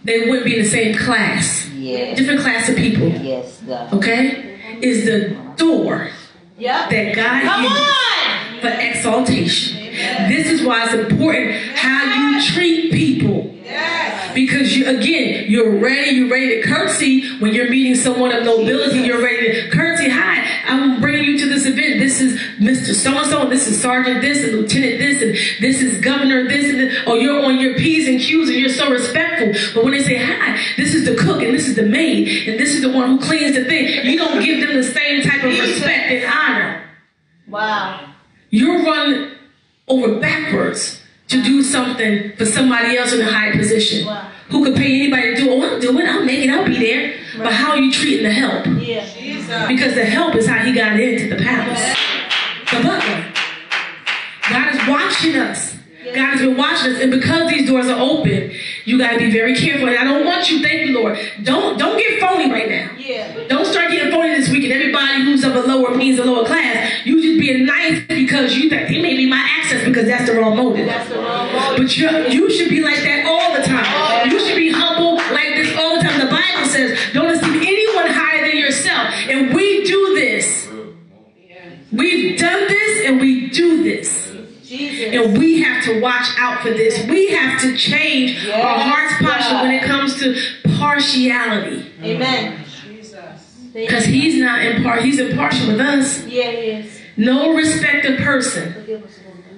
they wouldn't be in the same class, different class of people, okay, is the door that God gives for exaltation. This is why it's important how you treat people. Because you're ready to curtsy when you're meeting someone of nobility. You're ready to curtsy. Hi, I'm bringing you to this event. This is Mr. So-and-so, and this is Sergeant this, and Lieutenant this, and this is Governor this, and this. Or you're on your P's and Q's and you're so respectful. But when they say, hi, this is the cook, and this is the maid, and this is the one who cleans the thing, you don't give them the same type of respect and honor. Wow. You're run over backwards to do something for somebody else in a high position. Who could pay anybody to do it? Oh, I'll do it. I'll make it. I'll be there. But how are you treating the help? Because the help is how he got into the palace. The butler. God is watching us. God has been watching us. And because these doors are open, you got to be very careful. And I don't want you, thank you, Lord. Don't get phony right now. Don't start getting phony this weekend. Everybody who's of a lower means, a lower class, you just being nice because you think they may be my access, because that's the wrong motive. But you should be like that all the time. You should be humble like this all the time. The Bible says, don't esteem anyone higher than yourself. And we do this. We've done this and we do this. And we have to watch out for this. We have to change our heart's posture when it comes to partiality. Amen. Because he's not he's impartial with us. Yeah, he is. No respected person.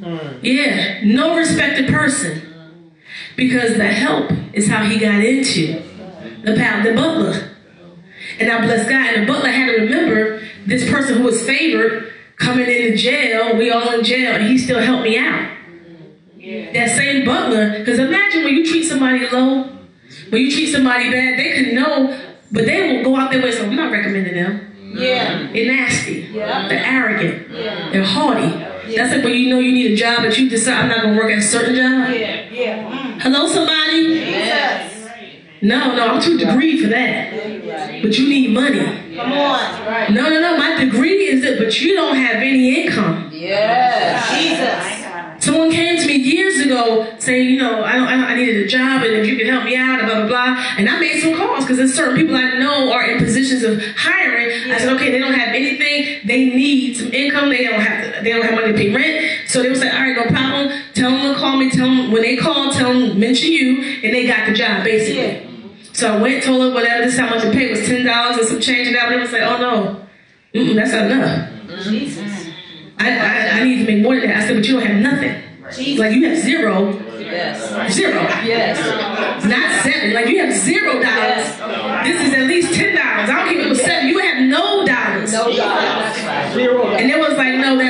No respected person. Because the help is how he got into the butler. And I bless God. And the butler had to remember this person who was favored coming into jail. We all in jail, and he still helped me out. That same butler, because imagine when you treat somebody low, when you treat somebody bad, they can know, but they will go out their way. So I'm not recommending them. Yeah. They're nasty. Yeah. They're arrogant. Yeah. They're haughty. Yeah. That's like when you know you need a job, but you decide I'm not going to work at a certain job. Yeah. Hello, somebody? Jesus. No, I'm too degreed for that. But you need money. Come on. No. My degree is it, but you don't have any income. Yes. Jesus. Someone came to me years ago saying, I needed a job and if you could help me out and blah, blah, blah. And I made some calls because there's certain people I know are in positions of hiring. I said, okay, they don't have anything. They need some income. They don't have money to pay rent. So they would say, all right, no problem. Tell them to call me. Tell them when they call, tell them, mention you. And they got the job, basically. Yeah. So I went, told her whatever, this is how much to pay was $10 and some change and that. But they would say, oh no, that's not enough. Jesus. I need to make more than that. I said, but you don't have nothing. Jesus. Like you have zero. Yes. Zero. Yes. Not 7. Like you have $0. Yes. This is at least $10. I don't care if it was 7. You have no dollars. No God. Zero. And it was like, no,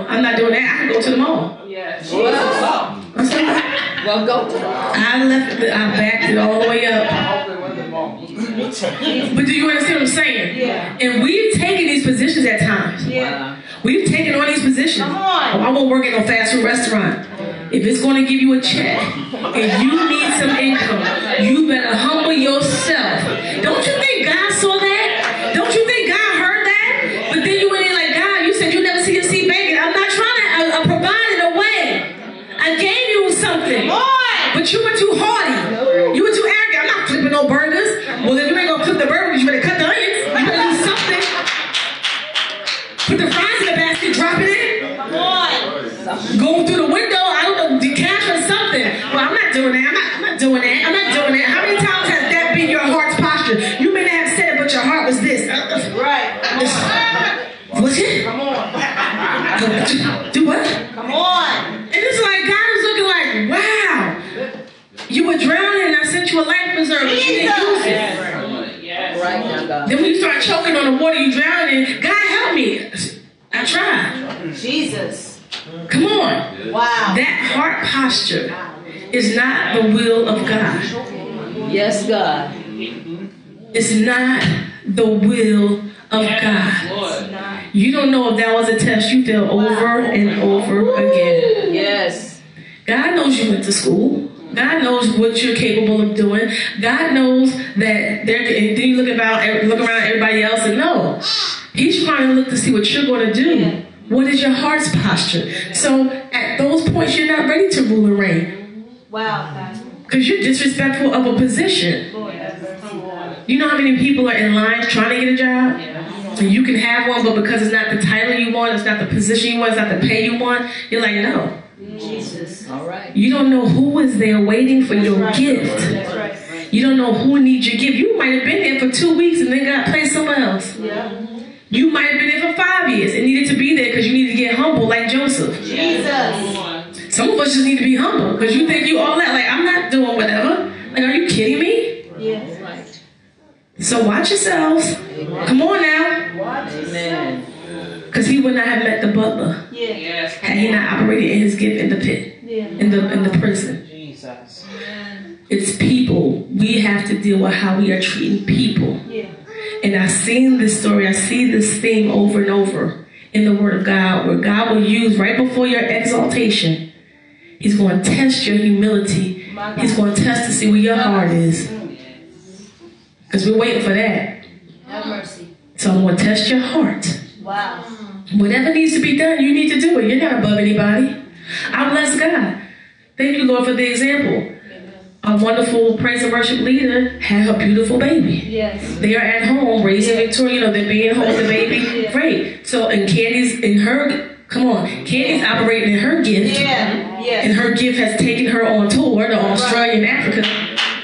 I'm not doing that. I can go to the mall. Yes. Well, go to the I backed it all the way up. But do you understand what I'm saying? Yeah. And we've taken these positions at times. Yeah. We've taken on these positions. Come on. Oh, I won't work at no fast food restaurant. If it's going to give you a check and you need some income, you better humble yourself. Don't you think God saw that? Don't you think God heard that? But then you went in like, God, you said you'll never see your seed begging. I'm not trying to provide it away. I gave you something. But you were too haughty. You were too arrogant. I'm not flipping no burgers. Well, if you ain't going to flip the burgers, you better cut the onions. You better do something. Put the fries in the basket, drop it in. Come on. Go through the window, I don't know, decash or something. Well, I'm not doing that. I'm not doing that. How many times has that been your heart's posture? You may not have said it, but your heart was this. Right. What's it? Come on. Do what? Come on. And it's like, God is looking like, wow. You were drowning and I sent you a life preserver. You didn't use it. right now, God. Then when you start choking on the water you drowning, God help me. I tried. Jesus. Come on. Wow. That heart posture is not the will of God. Yes, God. It's not the will of God. You don't know if that was a test you failed over and over again. Yes. God knows you went to school. God knows what you're capable of doing. God knows that then you look around everybody else and no. He's trying to look to see what you're going to do. Yeah. What is your heart's posture? So at those points, you're not ready to rule and reign. Wow. Because you're disrespectful of a position. You know how many people are in line trying to get a job? And you can have one, but because it's not the title you want, it's not the position you want, it's not the pay you want, you're like, no. Jesus. All right. You don't know who is there waiting for your right. gift. That's right. You don't know who needs your gift. You might have been there for 2 weeks and then got placed somewhere else. Yeah. You might have been there for 5 years and needed to be there because you needed to get humble like Joseph. Jesus. Some of us just need to be humble because you think you all that. Like, I'm not doing whatever. Like, are you kidding me? Yes. Right. So watch yourselves. Come on now. Amen. Because he would not have met the butler Yeah. had he not operated in his gift in the pit, Yeah. in the prison. Jesus. It's people. We have to deal with how we are treating people. Yeah. And I've seen this story. I see this theme over and over in the Word of God, where God will use right before your exaltation. He's going to test your humility. He's going to test to see where your heart is. Because we're waiting for that. Have mercy. So I'm going to test your heart. Wow. Whatever needs to be done, you need to do it. You're not above anybody. I bless God. Thank you, Lord, for the example. A wonderful praise and worship leader had her beautiful baby. Yes. They are at home raising Victoria, they're being home with the baby. Great. So, and Candy's in her, Candy's operating in her gift. Yeah. Yes. And her gift has taken her on tour to Australia and Africa.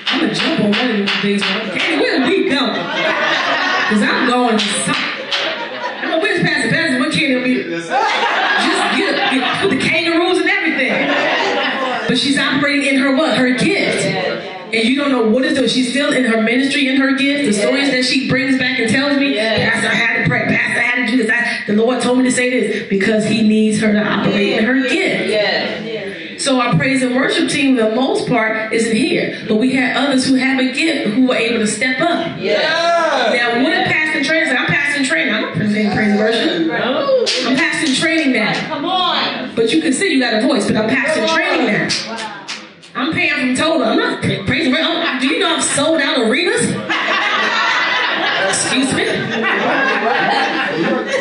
I'm going to jump on one of these things. Candy, where did we go? Because I'm going to something. I know, where's Pastor Pastor? What Candy will be? Just get with the kangaroos and everything. But she's operating in her what? Her gift. And you don't know what is doing. She's still in her ministry, in her gift. The stories that she brings back and tells me, Pastor, I had to pray. Pastor, I had to do this. The Lord told me to say this because he needs her to operate in her gift. So our praise and worship team, for the most part, isn't here. But we had others who have a gift who were able to step up. Now, what if pastor training? I'm passing training. I'm not presenting praise and worship. I'm passing training now. Come on. But you can see you got a voice, but I'm passing training now. I'm paying from total. I'm not praising. Oh, do you know I've sold out arenas? Excuse me?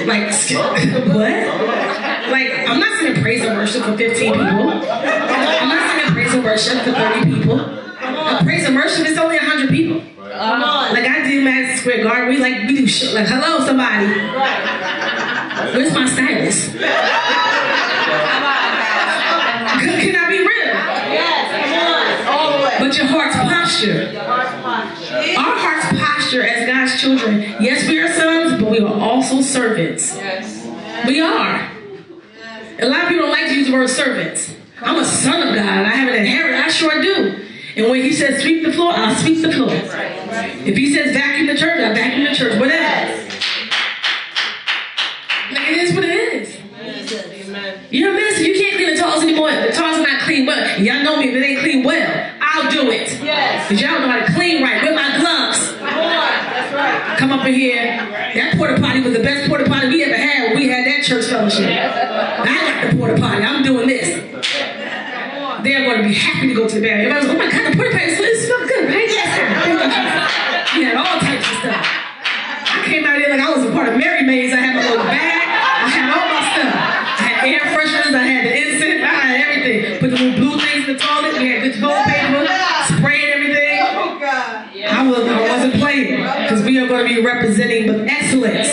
Like, what? Like, I'm not singing praise and worship for 15 people. I'm not singing praise and worship for 30 people. Praise and worship is only 100 people. Come on. Like I do Madison Square Garden. We do shit. Like, hello, somebody. Where's my stylist? Can I be real? Yes, come on. All the way. But your heart's posture. Our heart's posture as God's children. Yes, we are sons, but we are also servants. Yes. We are. A lot of people don't like to use the word servants. I'm a son of God. I have an inheritance. I sure do. And when he says sweep the floor, I'll sweep the floor. If he says vacuum the church, I'll vacuum the church. Whatever. Like, it is what it is. You're a minister. You can't clean the toilets anymore. The toilets are not clean well. Y'all know me if it ain't clean well. I'll do it. Yes. Because y'all know how to clean right with my gloves. That's right. Come up in here. That porta potty was the best porta potty we ever had when we had that church fellowship. I got the porta potty. I'm doing this. They're going to be happy to go to the bathroom. Everybody's like, oh my God, the porta potty smells good, right? Yes, sir. We had all types of stuff. I came out there like I was a part of Mary Mays. I had my little bag. I had all my stuff. I had air fresheners. I had the incense. I had everything. Put the little blue things in the toilet. We had good toilet paper. Sprayed everything. Oh, God. I wasn't playing because we are going to be representing with excellence.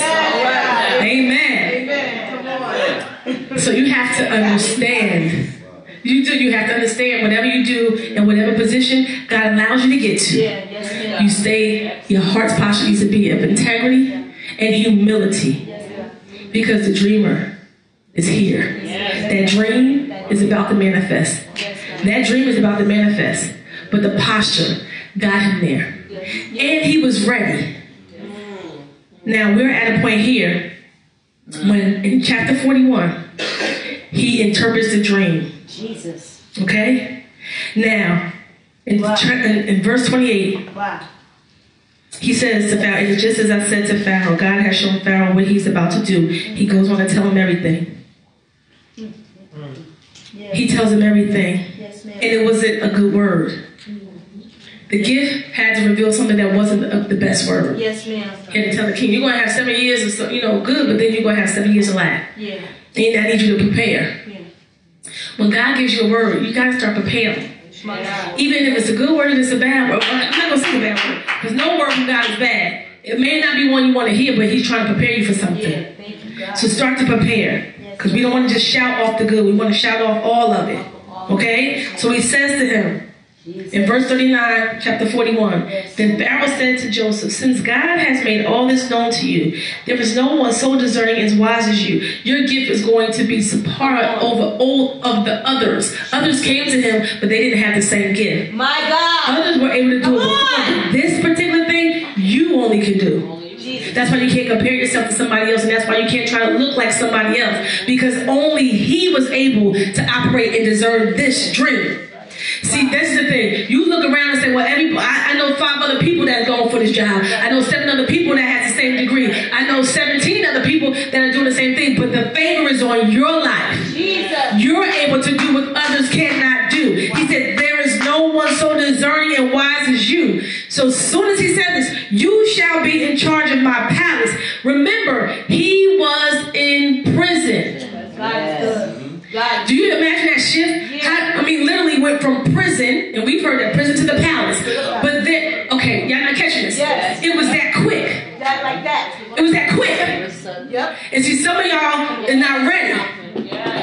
Amen. Come on. So you have to understand. You have to understand whatever you do in whatever position God allows you to get to. You stay, your heart's posture needs to be of integrity and humility. Because the dreamer is here. That dream is about to manifest. That dream is about to manifest. But the posture got him there. And he was ready. Now we're at a point here when in chapter 41, he interprets the dream. Jesus. Okay? Now, in verse 28, he says to Pharaoh, and just as I said to Pharaoh, God has shown Pharaoh what he's about to do. He goes on to tell him everything. He tells him everything. And it wasn't a good word. The gift had to reveal something that wasn't the best word. Yes, ma'am. He had to tell the king, you're going to have 7 years of good, but then you're going to have 7 years of lack. Yeah. And I need you to prepare. When God gives you a word, you got to start preparing. Even if it's a good word and it's a bad word. I'm not going to say a bad word. Because no word from God is bad. It may not be one you want to hear, but he's trying to prepare you for something. So start to prepare. Because we don't want to just shout off the good. We want to shout off all of it. Okay? So he says to him, in verse 39, chapter 41, then Pharaoh said to Joseph, since God has made all this known to you, there is no one so discerning and wise as you. Your gift is going to be superior over all of the others. Others came to him, but they didn't have the same gift. My God. Others were able to do it. This particular thing, you only can do. That's why you can't compare yourself to somebody else, and that's why you can't try to look like somebody else, because only he was able to operate and discern this dream. See, that's the thing. You look around and say, well, I know 5 other people that are going for this job. I know 7 other people that have the same degree. I know 17 other people that are doing the same thing. But the favor is on your life. Jesus. You're able to do what others cannot do. He said, there is no one so discerning and wise as you. So as soon as he said this, you shall be in charge of my palace. Remember, he was in prison. Do you imagine that shift? Literally went from prison, and we've heard that, prison to the palace. But then, okay, y'all not catching this? Yes. It was that quick. Like that. It was that quick. Yep. And see, some of y'all are not ready.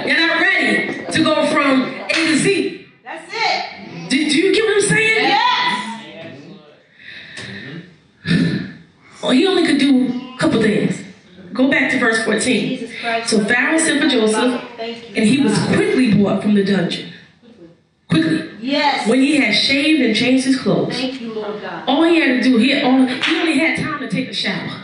You're not ready to go from A to Z. That's it. Do you get what I'm saying? Yes. Well, he only could do a couple things. Go back to verse 14. So Pharaoh sent for Joseph, and he was quickly brought from the dungeon. Quickly. Yes. When he had shaved and changed his clothes. Thank you, Lord God. All he had to do, he only had time to take a shower.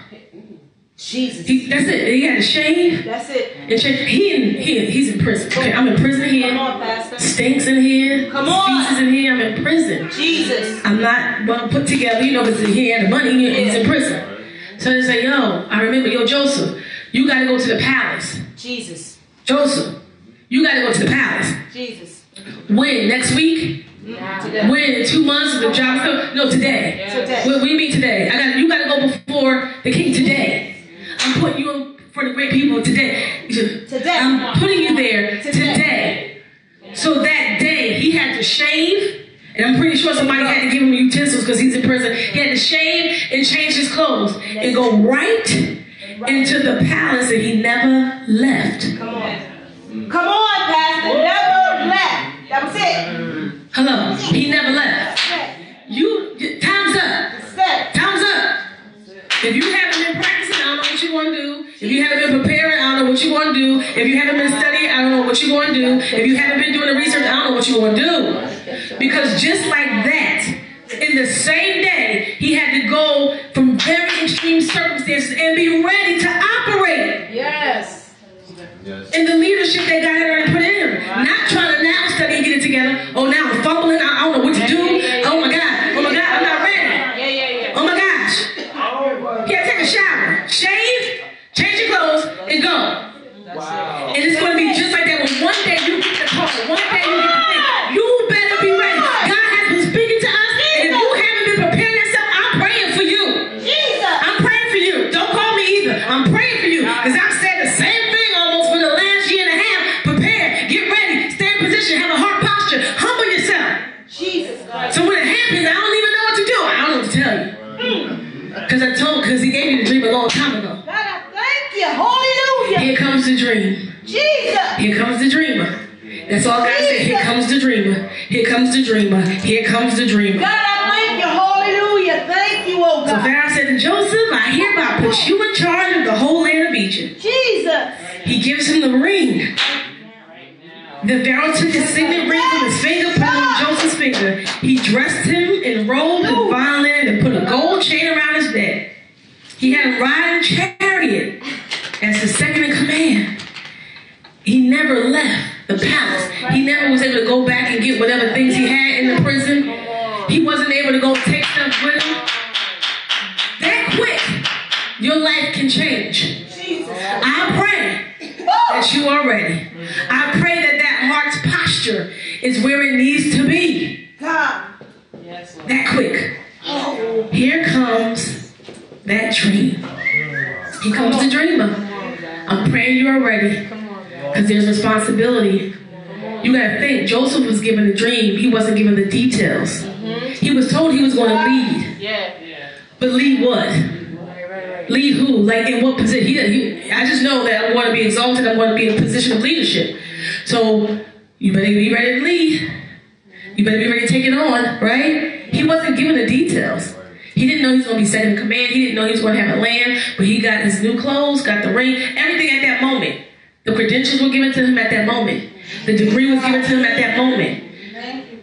Jesus. That's it. He had to shave. That's it. And he's in prison. Okay, I'm in prison here. Come on, Pastor. Stinks in here. Come on. Feces in here. I'm in prison. Jesus. I'm not well put together, because he had the money. He's in prison. So they say, yo, I remember, Joseph, you got to go to the palace. Jesus. Joseph, you got to go to the palace. Jesus. When? Next week? Today. When? In 2 months? The job still? No, today. Today. What do you mean today? You got to go before the king today. I'm putting you in for the great people today. Today. I'm putting you there today. So that day, he had to shave. And I'm pretty sure somebody had to give him utensils because he's in prison. He had to shave and change his clothes and go right into the palace, and he never left. Come on. Come on, Pastor. Never left. That was it. Hello. He never left. Time's up. Time's up. If you haven't been practicing, I don't know what you're going to do. If you haven't been preparing, I don't know what you're going to do. If you haven't been studying, I don't know what you're going to do. If you haven't been doing the research, I don't know what you're going to do. Because just like that, in the same day, he had to go from very extreme circumstances and be ready to operate. Yes. In the leadership that God had already put in him. Not trying to now study and get it together. Oh, now I'm fumbling. I don't know what to do. Oh my God. Oh my God. I'm not ready. Oh my gosh. He had to take a shower, shave, change your clothes, and go. Wow. And it's going to be just like that when one day you get the call, one day you get the thing. You better be ready. God has been speaking to us, and if you haven't been preparing yourself, I'm praying for you. I'm praying for you. Don't call me either. I'm praying for you because I've said the same thing almost for the last year and a half. Prepare, get ready, stay in position, have a heart posture, humble yourself. So when it happens, I don't even know what to do. I don't know what to tell you. Because he gave me the dream a long time ago. God, I thank you. Hallelujah. Here comes the dream. Jesus. Here comes the dreamer. That's all God said. Here comes the dreamer. Here comes the dreamer. Here comes the dreamer. God, I thank you. Hallelujah. Thank you, oh So God. Pharaoh said to Joseph, I hereby put you in charge of the whole land of Egypt. Jesus. He gives him the ring. The Pharaoh took his signet ring from his finger, put it on Joseph's finger. He dressed him in robe and fine linen and put a gold chain around his neck. He had him ride in a chariot as his second in command. He never left the palace. He never was able to go back and get whatever things he had in the prison. He wasn't able to go take stuff with him. That quick, your life can change. I pray that you are ready. I pray that heart's posture is where it needs to be. God. That quick. Here comes that dream. Here comes the dreamer. I'm praying you are ready. Because there's responsibility. You got to think, Joseph was given a dream. He wasn't given the details. He was told he was going to lead. But lead what? Lead who? Like in what position? I just know that I want to be exalted. I want to be in a position of leadership. So you better be ready to lead. You better be ready to take it on, right? He wasn't given the details. He didn't know he was going to be second in command. He didn't know he was going to have a land. But he got his new clothes, got the ring, everything at that moment. The credentials were given to him at that moment. The degree was given to him at that moment.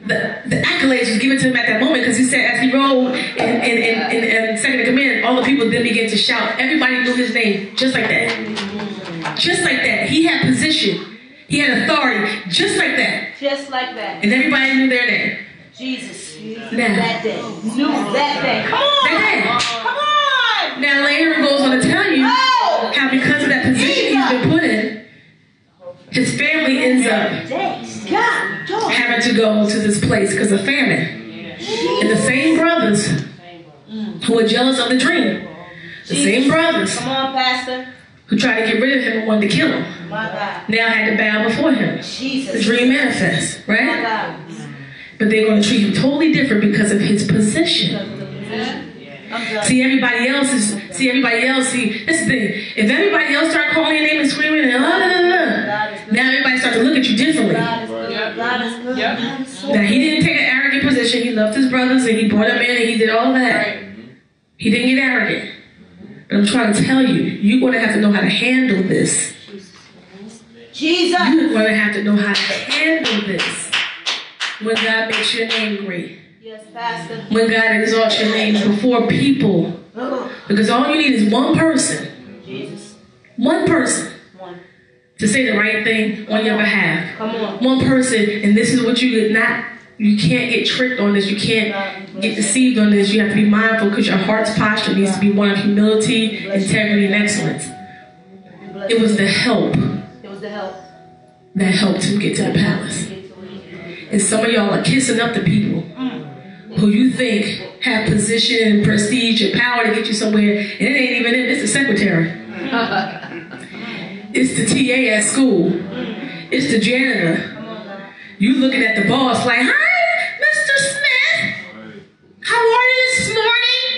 The accolades was given to him at that moment because he said as he rode in second in command, all the people then began to shout. Everybody knew his name just like that. Just like that. He had position. He had authority just like that. Just like that. And everybody knew their name. Jesus. Now. That day. Knew that day. Come on. That day. Come on. Now later it goes on to tell you how because of that position he's been put in, his family ends up having to go to this place because of famine. And the same brothers who were jealous of the dream, the same brothers Come on, Pastor. who tried to get rid of him and wanted to kill him, My God. now had to bow before him. Jesus. The dream manifests, My right? God. But they're going to treat him totally different because of his position. See, everybody else, see, that's the thing. If everybody else start calling your name and screaming and now everybody starts to look at you differently. Now, he didn't take an arrogant position. He loved his brothers and he brought them in and he did all that. He didn't get arrogant. But I'm trying to tell you, you're going to have to know how to handle this. Jesus. You're going to have to know how to handle this when God makes your name great. Yes, Pastor. When God exalts your name before people. Because all you need is one person One person to say the right thing on your behalf. Come on. One person, and this is what you can't get tricked on this. You can't get deceived on this. You have to be mindful because your heart's posture needs to be one of humility, integrity, and excellence. It was the help. It was the help that helped him get to the palace. And some of y'all are kissing up to people who you think have position and prestige and power to get you somewhere, and it ain't even it. It's the secretary. It's the TA at school. It's the janitor. You looking at the boss like, "Hi, Mr. Smith. How are you this morning?"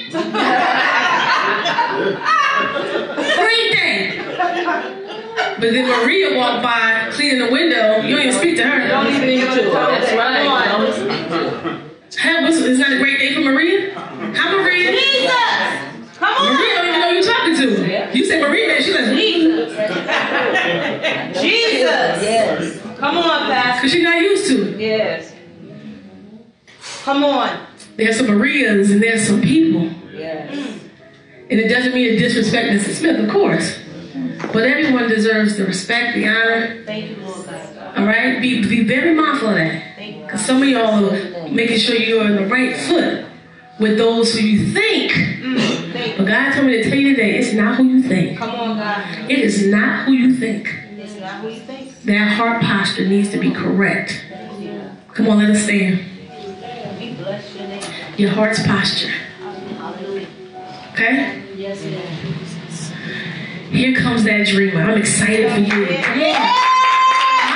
Great day. But then Maria walked by cleaning the window. You don't even speak to her. Don't even speak to her. That's right. Don't speak to her. It's not a great day for Maria? How Maria? Jesus! Come on! Maria don't even know you're talking to. You say Maria, she's like, Jesus! Jesus! Yes. Come on, Pastor. because she's not used to it. Yes. Come on. There's some Marias and there's some people. Yes. And it doesn't mean to disrespect Mrs. Smith, of course. But everyone deserves the respect, the honor. Thank you, Lord God. All right? Be very mindful of that. Thank you. Because some of y'all are making sure you're on the right foot with those who you think. Thank you. But God told me to tell you today, it's not who you think. Come on, God. It is not who you think. It's not who you think. That heart posture needs to be correct. Come on, let us stand. We bless your name. Your heart's posture. Hallelujah. Okay? Yes, Lord. Here comes that dreamer. I'm excited for you. Come on. Yeah.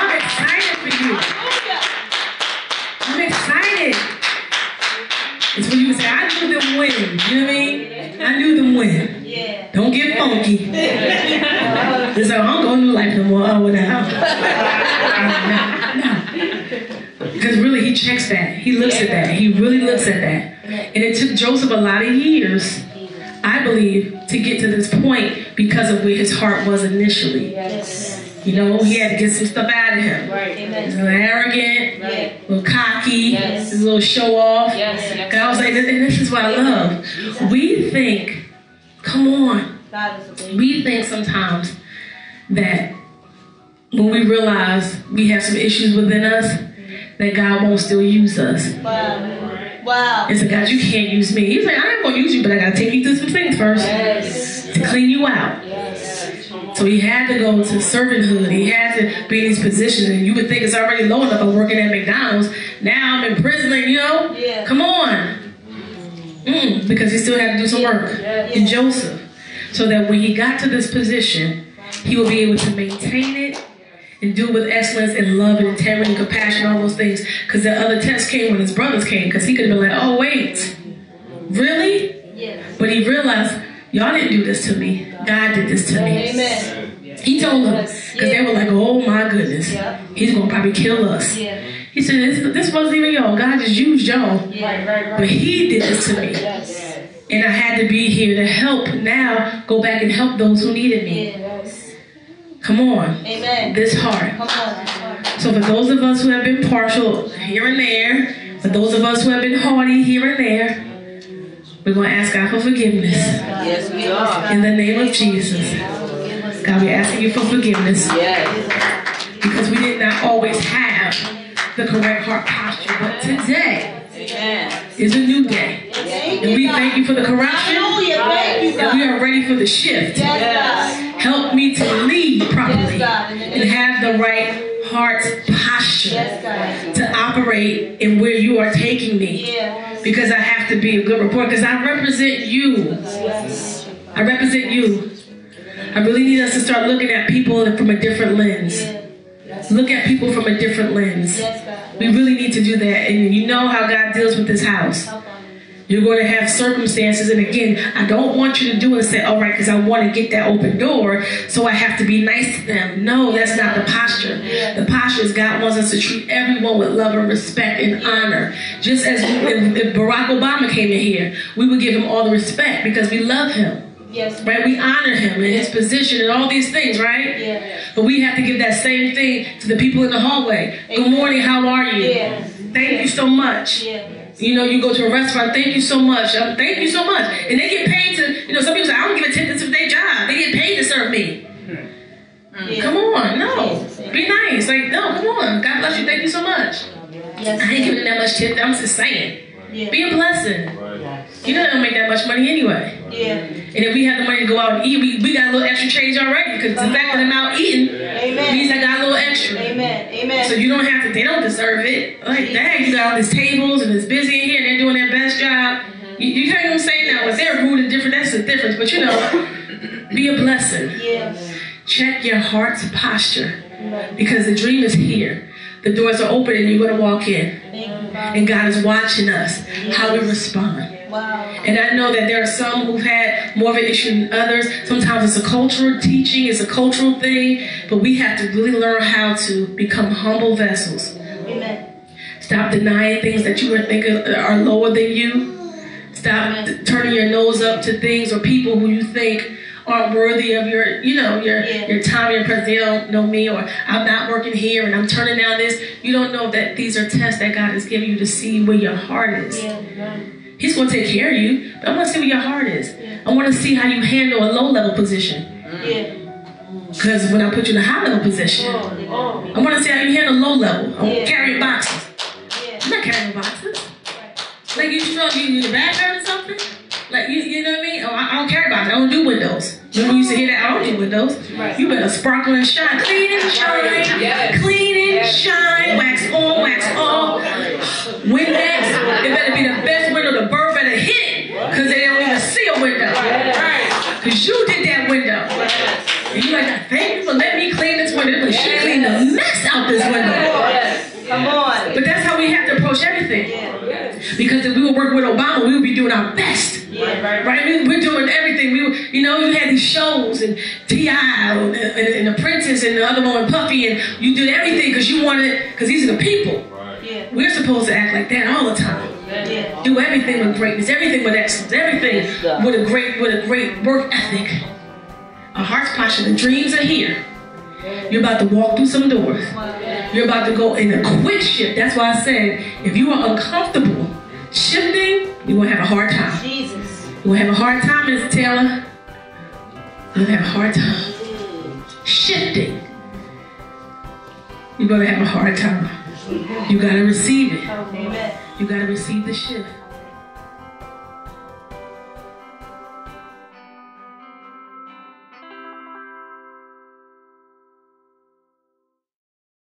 I'm excited for you. I'm excited. It's when you say, I knew them win. You know what I mean? I knew them win. Yeah. Don't get funky. It's like, I don't go to life no more. Oh, now. No. Because really, he checks that. He looks at that. He really looks at that. And it took Joseph a lot of years, I believe, to get to this point because of where his heart was initially. Yes. You know, he had to get some stuff out of him. Right. He's a Amen. little arrogant, Right. a little cocky, Yes. a little show off. Yes. God was like, and this is what I love. We think, come on, God is amazing. we think sometimes that when we realize we have some issues within us, that God won't still use us. Wow. Wow. And so, God, you can't use me. He's like, I'm not going to use you, but I got to take you through some things first to clean you out. So he had to go to servanthood. He had to be in these positions. And you would think it's already low enough. I'm working at McDonald's. Now I'm in prison, you know? Yeah. Come on. Because he still had to do some work in Joseph. So that when he got to this position, he would be able to maintain it and do it with excellence and love and integrity and compassion, all those things. Because the other test came when his brothers came. Because he could have been like, oh, wait. Really? Yes. But he realized, y'all didn't do this to me. God did this to me. Amen. He told them, because they were like, oh my goodness, he's going to probably kill us. Yeah. He said, this wasn't even y'all. God just used y'all. Yeah. Right. But he did this to me. Yes. And I had to be here to help now go back and help those who needed me. Yes. Come on. Amen. This heart. Come on. So for those of us who have been partial here and there, for those of us who have been haughty here and there, we're going to ask God for forgiveness. Yes, we are. In the name of Jesus. God, we're asking you for forgiveness. Yes. Because we did not always have the correct heart posture. But today is a new day. And we thank you for the correction. Hallelujah. Thank you, And God. we are ready for the shift. Yes, Help me to lead properly Yes, God. and have the right heart posture Yes, God. to operate in where you are taking me. Yes. Because I have to be a good reporter. Because I represent you. Yes. I represent you. I really need us to start looking at people from a different lens. Look at people from a different lens. Yes, God. We really need to do that. And you know how God deals with this house. You're going to have circumstances. And again, I don't want you to do it and say, all right, because I want to get that open door, so I have to be nice to them. No, that's not the posture. The posture is God wants us to treat everyone with love and respect and honor. Just as if Barack Obama came in here, we would give him all the respect because we love him. Yes. Right? We honor him and his position and all these things, right? Yeah. But we have to give that same thing to the people in the hallway. Good morning, how are you? Yes. Thank you so much. Yeah. You know, you go to a restaurant, thank you so much. Thank you so much. And they get paid to, you know, some people say, I don't give attendance of their job. They get paid to serve me. Yeah. Come on, no. Be nice. Like, no, come on. God bless you. Thank you so much. Yes. I ain't giving that much tip. I'm just saying. Yeah. Be a blessing. You know, don't make that much money anyway. Yeah. And if we have the money to go out and eat, we got a little extra change already. Because the fact that I'm out eating means I got a little extra. Amen. Amen. So you don't have to, they don't deserve it. Like, dang, you got all these tables and it's busy in here and they're doing their best job. You hear what I'm saying now? If they're rude and different, that's the difference. But you know, be a blessing. Yes. Check your heart's posture. Because the dream is here. The doors are open and you're going to walk in. And God is watching us, how we respond. Wow. And I know that there are some who've had more of an issue than others. Sometimes it's a cultural teaching, it's a cultural thing. But we have to really learn how to become humble vessels. Amen. Stop denying things that you were thinking are lower than you. Stop turning your nose up to things or people who you think aren't worthy of your, your time, your presence. They don't know me, or I'm not working here and I'm turning down this. You don't know that these are tests that God has given you to see where your heart is. He's going to take care of you, but I want to see where your heart is. I want to see how you handle a low-level position. Because when I put you in a high-level position, I want to see how you handle low-level. I'm carrying boxes. I'm not carrying boxes. Like you in the back or something? Like, you know what I mean? Oh, I don't care about it. I don't do windows. Remember we used to hear that? I don't do windows. Right. You better sparkle and shine. Clean and shine. Yes. Clean and shine. Wax on, wax off. Windex. It better be the best window. The bird better hit it. Because they don't even see a window. Because you did that window. And you like, thank you for letting me clean this window. But she cleaned the mess out this window. Come on. But that's how we have to approach everything. Because if we were working with Obama, we would be doing our best. Right? We're doing everything. You had these shows and T.I. and Apprentice and the other one with Puffy, and you did everything because you wanted, because these are the people. We're supposed to act like that all the time. Do everything with greatness, everything with excellence, everything with a great work ethic. Our heart's posture, the dreams are here. You're about to walk through some doors. You're about to go in a quick shift. That's why I said, if you are uncomfortable shifting, you're going to have a hard time. Jesus. You're going to have a hard time, Mr. Taylor. You're going to have a hard time shifting. You're going to have a hard time. You got to receive it. You got to receive the shift.